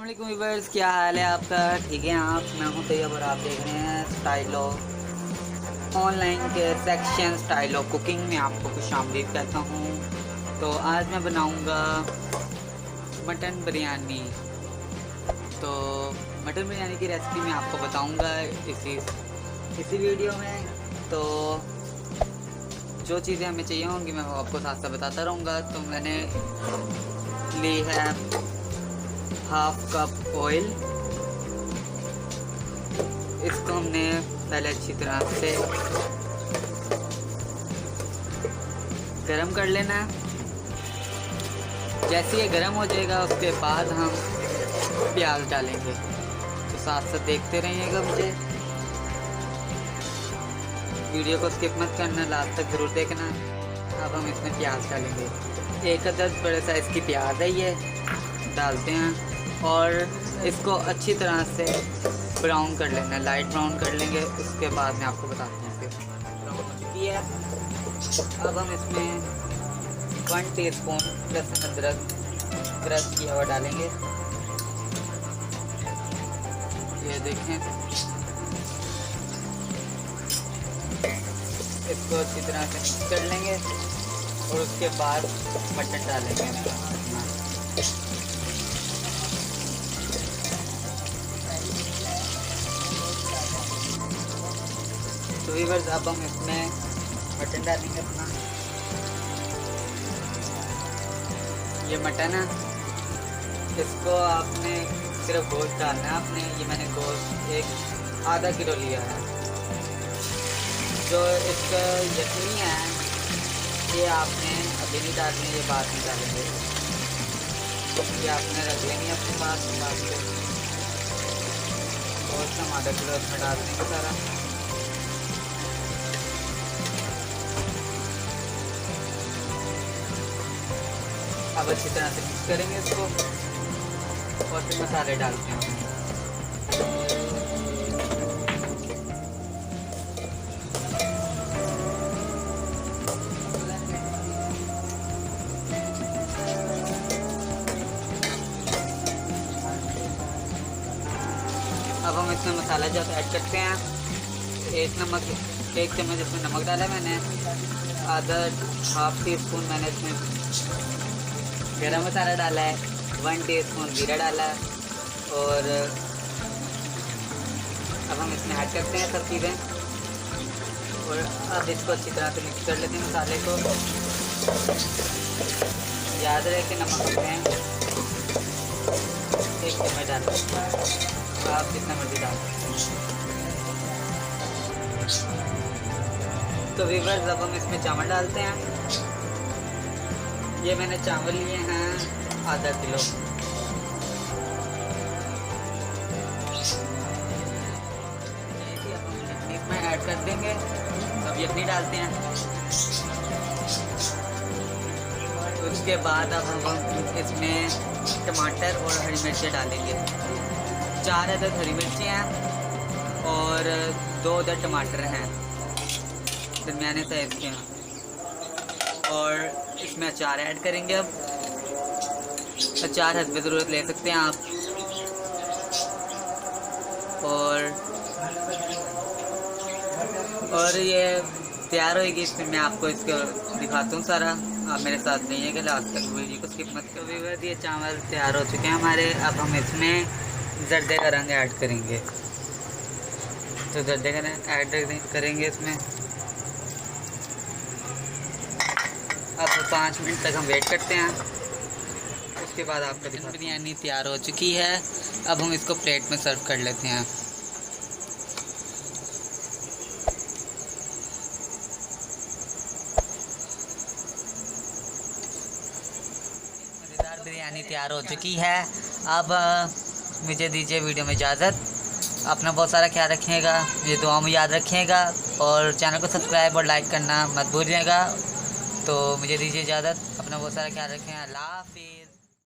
वालेकुम व्यूअर्स, क्या हाल है आपका? ठीक है आप? मैं हूं तैयब और आप देख रहे हैं स्टाइलो ऑनलाइन के सेक्शन स्टाइलो कुकिंग में आपको खुशामदीद कहता हूं। तो आज मैं बनाऊंगा मटन बिरयानी। तो मटन बिरयानी की रेसिपी मैं आपको बताऊंगा इसी वीडियो में। तो जो चीज़ें हमें चाहिए होंगी मैं वो आपको साथ साथ बताता रहूँगा। तो मैंने ली है हाफ कप ऑयल। इसको हमने पहले अच्छी तरह से गरम कर लेना है। जैसे ये गरम हो जाएगा उसके बाद हम प्याज डालेंगे। तो साथ साथ देखते रहिएगा, मुझे वीडियो को स्किप मत करना, लास्ट तक ज़रूर देखना। अब हम इसमें प्याज डालेंगे। एक अदद बड़े साइज़ की प्याज है, ये डालते हैं और इसको अच्छी तरह से ब्राउन कर लेना है, लाइट ब्राउन कर लेंगे। उसके बाद मैं आपको बताता हूँ फिर ब्राउन हो चुकी है। अब हम इसमें 1 टीस्पून लहसुन अदरक क्रश किया हुआ डालेंगे। ये देखें, इसको अच्छी तरह से मिक्स कर लेंगे और उसके बाद मटन डालेंगे। तो व्यूअर्स, अब हम इसमें मटन डालेंगे अपना। ये मटन है, इसको आपने सिर्फ गोश्त डालना है आपने। ये मैंने गोश्त एक आधा किलो लिया है। जो इसका यकीनी है ये आपने अभी नहीं डालनी, ये बाद में डालेंगे। ये आपने रख लेनी अपने पास के। गोश्त हम आधा किलो इसमें डाल देंगे सारा। अब अच्छी तरह से मिक्स करेंगे इसको और फिर मसाले डालते हैं। अब हम इसमें मसाला जो ऐड करते हैं, एक चम्मच इसमें नमक डाला है मैंने। हाफ टी स्पून मैंने इसमें गरम मसाला डाला है। 1 टीस्पून जीरा डाला है। और अब हम इसमें ऐड करते हैं सब चीज़ें और अब इसको अच्छी तरह से मिक्स कर लेते हैं मसाले को। याद रहे कि नमक हमने 1 चम्मच डाला है, आप जितना मर्जी डाल सकते हैं। तो व्यूअर्स, अब हम इसमें चावल डालते हैं। ये मैंने चावल लिए हैं आधा किलो। इसमें ऐड कर देंगे। अब यखनी डालते हैं। उसके बाद अब हम इसमें टमाटर और हरी मिर्चें डालेंगे। 4 अदद हरी मिर्चें हैं और 2 अदद टमाटर हैं दरमियाने साइज़ के हैं। और इसमें अचार ऐड करेंगे। अब अचार हस्बे ज़रूरत ले सकते हैं आप। और ये तैयार होएगी, इसमें मैं आपको इसको दिखाता हूँ सारा। आप मेरे साथ नहीं है कि लास्ट तक वीडियो को स्किप मत करो। व्यूअर्स, ये चावल तैयार हो चुके हैं हमारे। अब हम इसमें जर्दे का रंग ऐड करेंगे। तो जर्दे का रंग ऐड करेंगे इसमें। अब 5 मिनट तक हम वेट करते हैं। उसके बाद आपका बिरयानी तैयार हो चुकी है। अब हम इसको प्लेट में सर्व कर लेते हैं। मज़ेदार बिरयानी तैयार हो चुकी है। अब मुझे दीजिए वीडियो में इजाज़त। अपना बहुत सारा ख्याल रखिएगा, ये दुआ में याद रखिएगा और चैनल को सब्सक्राइब और लाइक करना मत भूलिएगा। तो मुझे दीजिए इजाज़त। अपना बहुत सारा ख्याल रखें। अल्लाह हाफिज़।